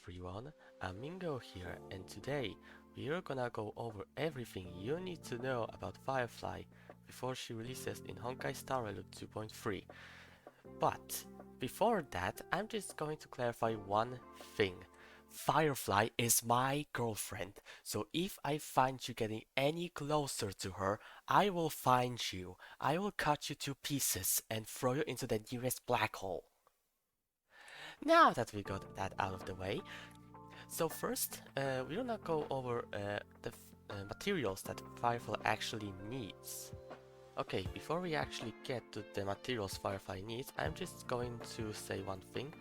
everyone, I'm Mingo here, and today we're gonna go over everything you need to know about Firefly before she releases in Honkai Star Rail 2.3. But before that, I'm just going to clarify one thing. Firefly is my girlfriend, so if I find you getting any closer to her, I will find you. I will cut you to pieces and throw you into the nearest black hole. Now that we got that out of the way, so first, we're gonna go over the materials that Firefly actually needs. Okay, before we actually get to the materials Firefly needs, I'm just going to say one thing.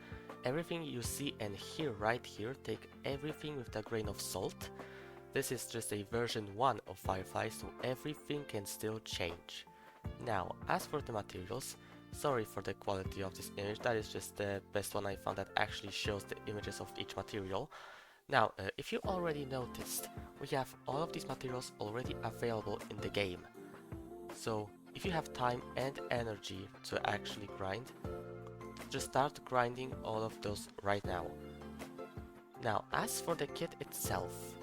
Everything you see and hear right here, take everything with a grain of salt. This is just a version 1 of Firefly, so everything can still change. Now, as for the materials, sorry for the quality of this image, that is just the best one I found that actually shows the images of each material. Now, if you already noticed, we have all of these materials already available in the game. So, if you have time and energy to actually grind, just start grinding all of those right now. Now, as for the kit itself,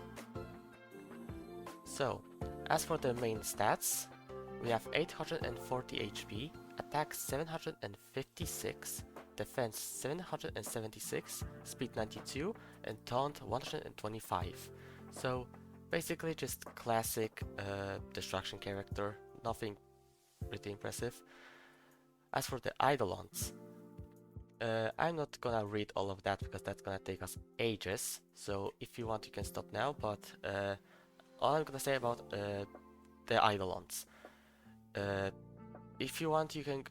so, as for the main stats, we have 840 HP, attack 756, defense 776, speed 92, and taunt 125. So basically just classic destruction character, nothing pretty impressive. As for the Eidolons, I'm not gonna read all of that because that's gonna take us ages, so if you want you can stop now, but all I'm gonna say about the Eidolons. If you want, you can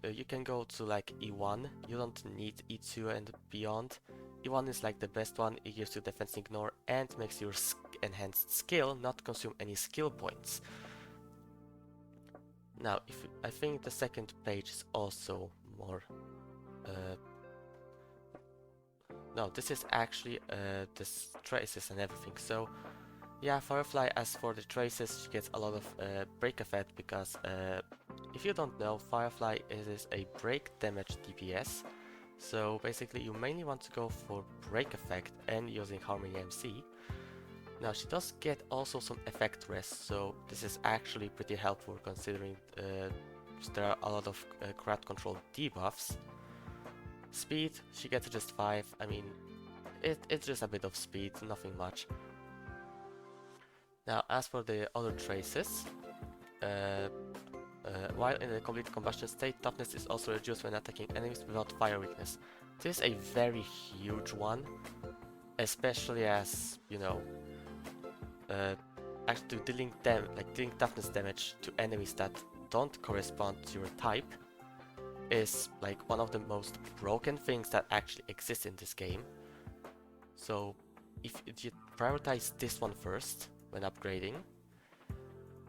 go to like E1. You don't need E2 and beyond. E1 is like the best one. It gives you defense ignore and makes your enhanced skill not consume any skill points. Now, I think the second page is also more. No, this is actually the traces and everything. So yeah, Firefly, as for the traces, she gets a lot of break effect because if you don't know, Firefly is a break damage DPS. So basically you mainly want to go for break effect and using Harmony MC. Now she does get also some effect rest, so this is actually pretty helpful considering there are a lot of crowd control debuffs. Speed, she gets just 5, I mean, it's just a bit of speed, nothing much. Now, as for the other traces, while in the complete combustion state, toughness is also reduced when attacking enemies without fire weakness. This is a very huge one, especially as, you know, actually dealing toughness damage to enemies that don't correspond to your type is like one of the most broken things that actually exist in this game. So, if you prioritize this one first when upgrading.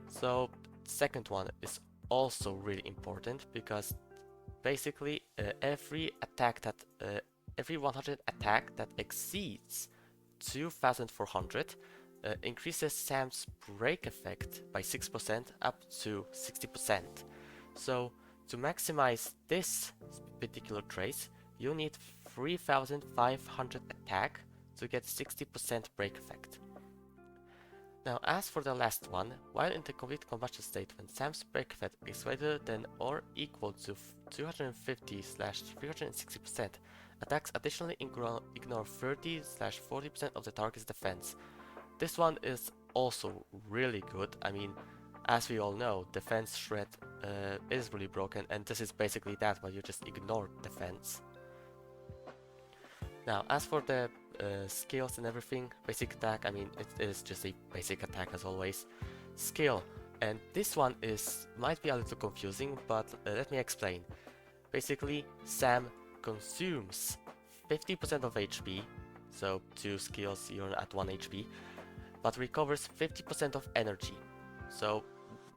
So second one is also really important because basically every 100 attack that exceeds 2400 increases Sam's break effect by 6% up to 60%. So to maximize this particular trace, you need 3500 attack to get 60% break effect. Now, as for the last one, while in the complete combustion state, when Sam's break effect is greater than or equal to 250/360%, attacks additionally ignore 30/40% of the target's defense. This one is also really good. I mean, as we all know, defense shred is really broken, and this is basically that, where you just ignore defense. Now, as for the skills and everything, basic attack, I mean, it is just a basic attack as always. Skill, and this one might be a little confusing, but let me explain. Basically, Sam consumes 50% of HP, so 2 skills you're at 1 HP, but recovers 50% of energy. So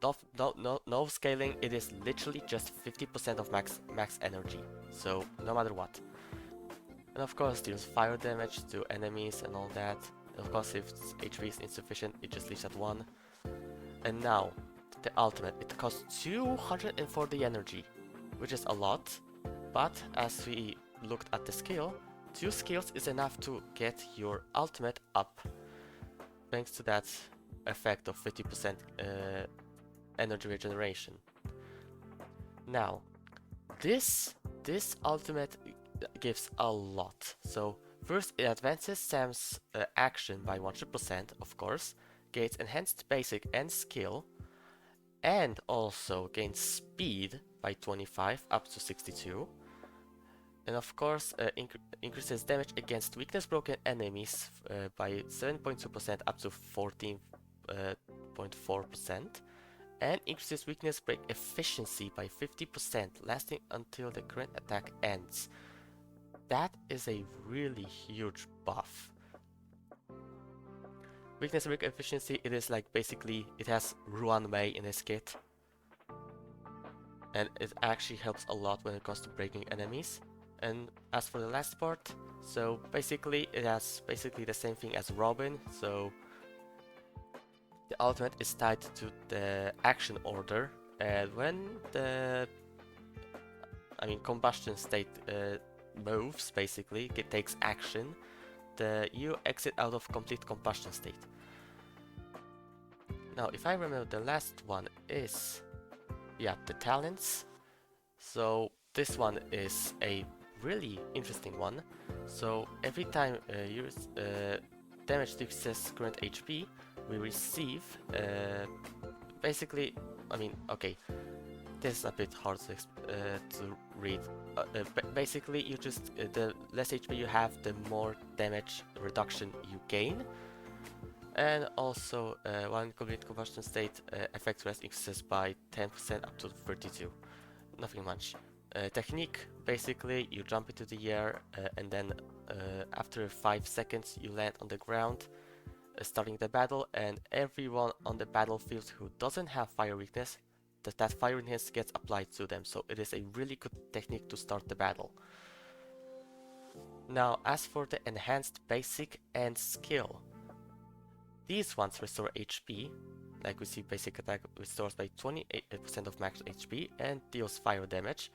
no scaling, it is literally just 50% of max energy, so no matter what. And of course deals fire damage to enemies and all that. And of course if HP is insufficient, it just leaves at 1. And now, the ultimate. It costs 240 energy, which is a lot, but as we looked at the skill, 2 skills is enough to get your ultimate up, thanks to that effect of 50% energy regeneration. Now, this ultimate gives a lot. So first, it advances Sam's action by 100%, of course, gains enhanced basic and skill, and also gains speed by 25 up to 62. And of course, increases damage against weakness broken enemies by 7.2% up to 14.4%. And increases weakness break efficiency by 50%, lasting until the current attack ends. That is a really huge buff. Weakness break efficiency, it is like basically, it has Ruan Mei in its kit. And it actually helps a lot when it comes to breaking enemies. And as for the last part, so basically it has basically the same thing as Robin, so the ultimate is tied to the action order, and when the combustion state moves, basically, it takes action, you exit out of complete combustion state. Now, if I remember, the last one is, yeah, the talents. So this one is a really interesting one. So every time you damage decreases current HP, we receive basically, okay, this is a bit hard to read. Basically, you just the less HP you have, the more damage reduction you gain. And also, one complete combustion state effect rest increases by 10% up to 32. Nothing much. Technique, basically, you jump into the air and then after 5 seconds you land on the ground, starting the battle, and everyone on the battlefield who doesn't have fire weakness, that fire weakness gets applied to them. So it is a really good technique to start the battle. Now, as for the enhanced basic and skill, these ones restore HP. Like we see, basic attack restores by 28% of max HP and deals fire damage.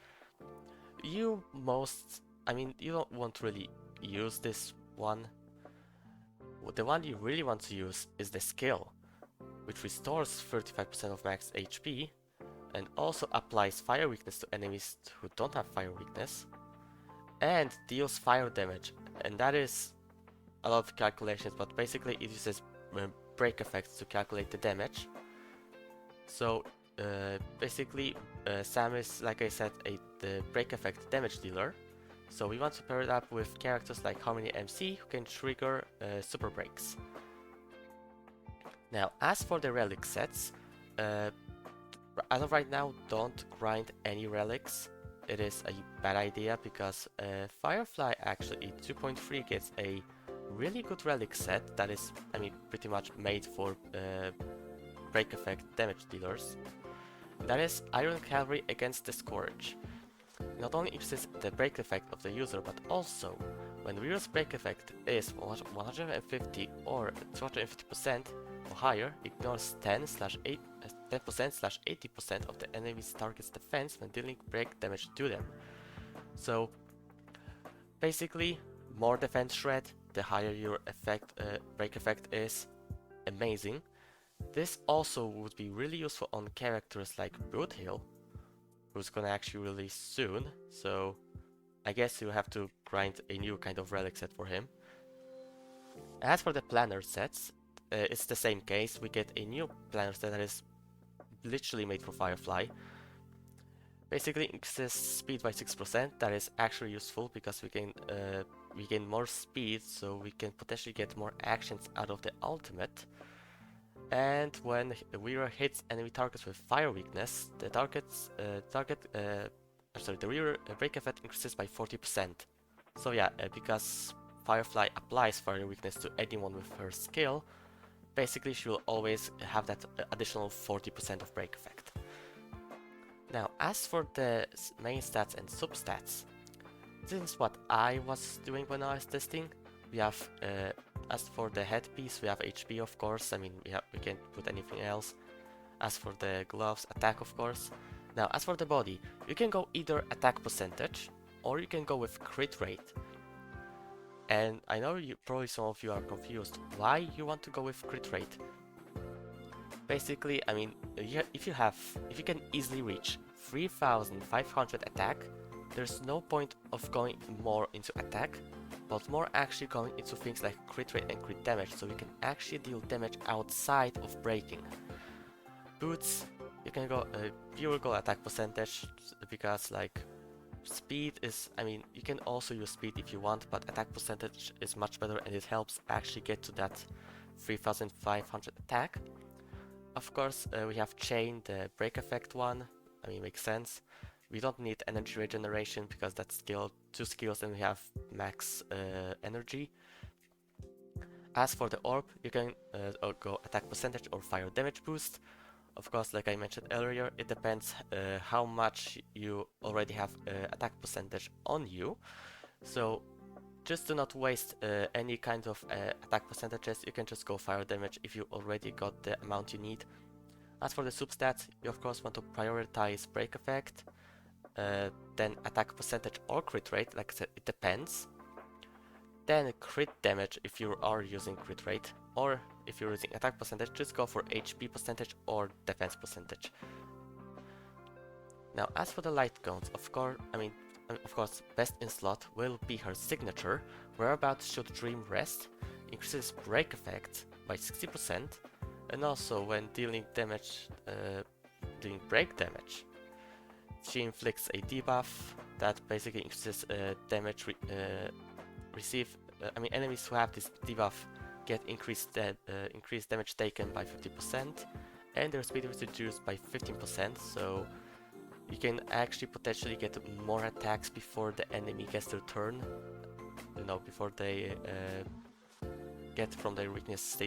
You don't want to really use this one. The one you really want to use is the skill, which restores 35% of max HP and also applies fire weakness to enemies who don't have fire weakness and deals fire damage. And that is a lot of calculations, but basically it uses break effects to calculate the damage. So basically Sam is, like I said, the break effect damage dealer. So we want to pair it up with characters like Harmony MC, who can trigger super breaks. Now, as for the relic sets, as of right now, don't grind any relics. It is a bad idea because Firefly actually in 2.3 gets a really good relic set that is, pretty much made for break effect damage dealers. That is Iron Cavalry against the Scourge. Not only increases the break effect of the user, but also when the user's break effect is 150 or 250% or higher, ignores 10%/80% of the enemy's target's defense when dealing break damage to them. So basically, more defense shred, the higher your break effect is. Amazing. This also would be really useful on characters like Broodhill, who's gonna actually release soon, so I guess you have to grind a new kind of relic set for him. As for the planner sets, it's the same case. We get a new planner set that is literally made for Firefly. Basically increases speed by 6%. That is actually useful because we gain more speed, so we can potentially get more actions out of the ultimate. And when the wearer hits enemy targets with fire weakness, the wearer break effect increases by 40%. So yeah, because Firefly applies fire weakness to anyone with her skill, basically she will always have that additional 40% of break effect. Now, as for the main stats and substats, this is what I was doing when I was testing. We have, as for the headpiece, we have HP, of course. We can't put anything else. As for the gloves, attack, of course. Now, as for the body, you can go either attack percentage or you can go with crit rate. And I know probably some of you are confused why you want to go with crit rate. Basically, I mean, if you can easily reach 3500 attack, there's no point of going more into attack, but more actually going into things like crit rate and crit damage, so you can actually deal damage outside of breaking. Boots, you can go pure go attack percentage, because like speed is, I mean, you can also use speed if you want, but attack percentage is much better and it helps actually get to that 3500 attack. Of course, we have Chain, the break effect one. I mean, makes sense. We don't need energy regeneration because that's still 2 skills and we have max energy. As for the orb, you can go attack percentage or fire damage boost. Of course, like I mentioned earlier, it depends how much you already have attack percentage on you. So just do not waste any kind of attack percentages. You can just go fire damage if you already got the amount you need. As for the substats, you of course want to prioritize break effect, then attack percentage or crit rate. Like I said, it depends. Then crit damage if you are using crit rate, or if you're using attack percentage, just go for HP percentage or defense percentage. Now, as for the Lightcones, of course, best in slot will be her signature, Whereabouts Should Dream Rest, increases break effect by 60%, and also when dealing damage, dealing break damage, she inflicts a debuff that basically increases damage enemies who have this debuff get increased damage taken by 50%, and their speed is reduced by 15%, so you can actually potentially get more attacks before the enemy gets their turn, you know, before they get from their weakness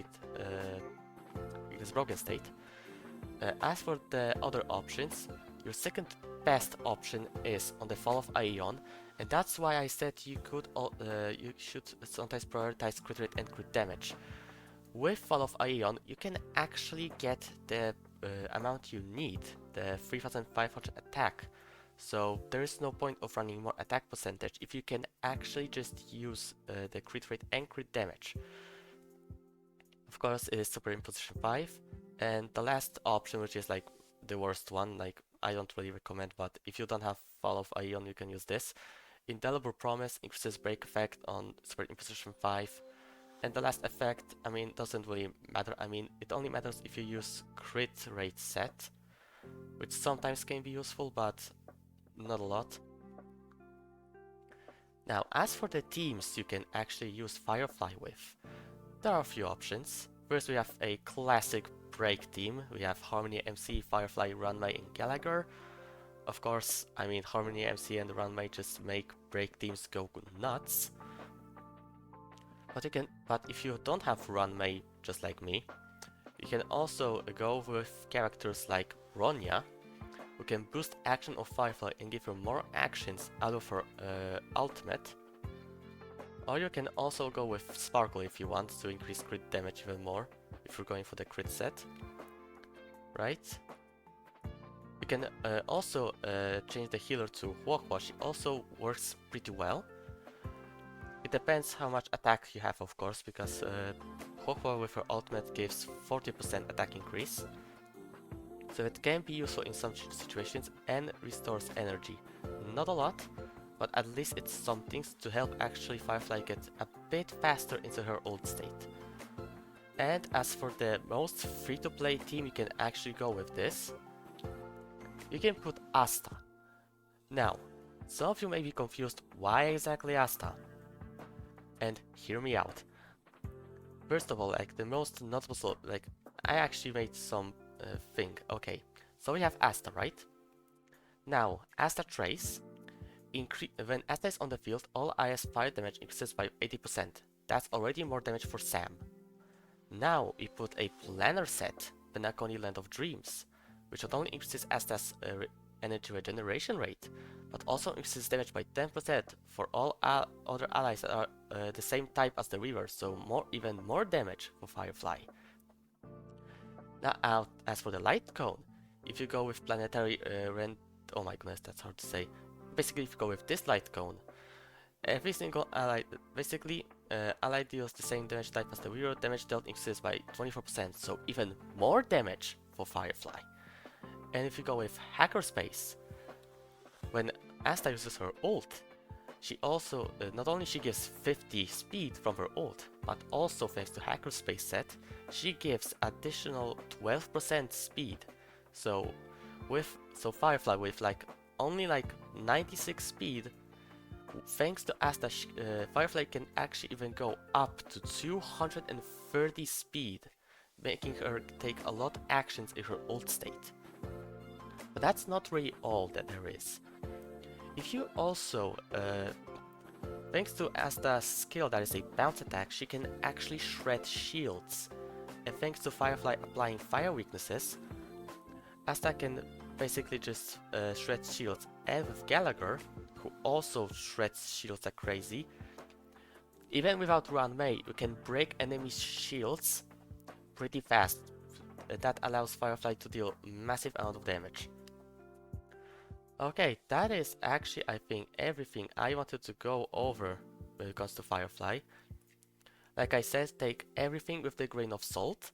broken state. As for the other options, your second best option is on the Fall of Aeon, and that's why I said you should sometimes prioritize crit rate and crit damage. With Fall of Aeon, you can actually get the amount you need, the 3500 attack. So there is no point of running more attack percentage if you can actually just use the crit rate and crit damage. Of course, it is super in position 5. And the last option, which is like the worst one, like I don't really recommend, but if you don't have Fall of Aeon, you can use this. Indelible Promise increases break effect on super in position 5. And the last effect, I mean, doesn't really matter. I mean, it only matters if you use crit rate set, which sometimes can be useful, but not a lot. Now, as for the teams you can actually use Firefly with, there are a few options. First, we have a classic break team. We have Harmony MC, Firefly, Runway, and Gallagher. Of course, I mean, Harmony MC and Runway just make break teams go nuts. But if you don't have Runway, just like me, you can also go with characters like Ronya, who can boost action of Firefly and give her more actions out of her ultimate. Or you can also go with Sparkle if you want to increase crit damage even more, if you're going for the crit set. Right? You can also change the healer to Huohuo. She also works pretty well. It depends how much attack you have, of course, because Huohuo with her ultimate gives 40% attack increase. So it can be useful in some situations and restores energy. Not a lot, but at least it's something to help actually Firefly get a bit faster into her old state. And as for the most free-to-play team you can actually go with this, you can put Asta. Now, some of you may be confused, why exactly Asta? And hear me out. First of all, like the most notable, like I actually made some thing. Okay, so we have Asta, right? Now, Asta Trace, when Asta is on the field, all IS fire damage increases by 80%. That's already more damage for Sam. Now we put a Plannar set, Penacony Land of Dreams, which not only increases Asta's energy regeneration rate, but also increases damage by 10% for all other allies that are the same type as the Weaver, so even more damage for Firefly. Now, as for the Lightcone, if you go with Planetary oh my goodness, that's hard to say. Basically, if you go with this Lightcone, every single ally, basically ally deals the same damage type as the hero, damage dealt increases by 24%, so even more damage for Firefly. And if you go with Hackerspace, when Asta uses her ult, she also, not only she gives 50 speed from her ult, but also thanks to Hackerspace set, she gives additional 12% speed. So Firefly with only 96 speed, thanks to Asta, Firefly can actually even go up to 230 speed, making her take a lot of actions in her ult state. But that's not really all that there is. If you also, thanks to Asta's skill that is a bounce attack, she can actually shred shields. And thanks to Firefly applying fire weaknesses, Asta can basically just shred shields. And with Gallagher, who also shreds shields like crazy, even without Run May, you can break enemy shields pretty fast. That allows Firefly to deal massive amount of damage. Okay, that is actually, I think, everything I wanted to go over when it comes to Firefly. Like I said, take everything with a grain of salt.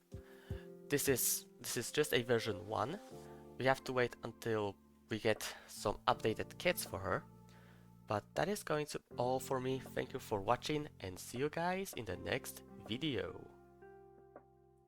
This is just a version 1. We have to wait until we get some updated kits for her. But that is going to be all for me. Thank you for watching and see you guys in the next video.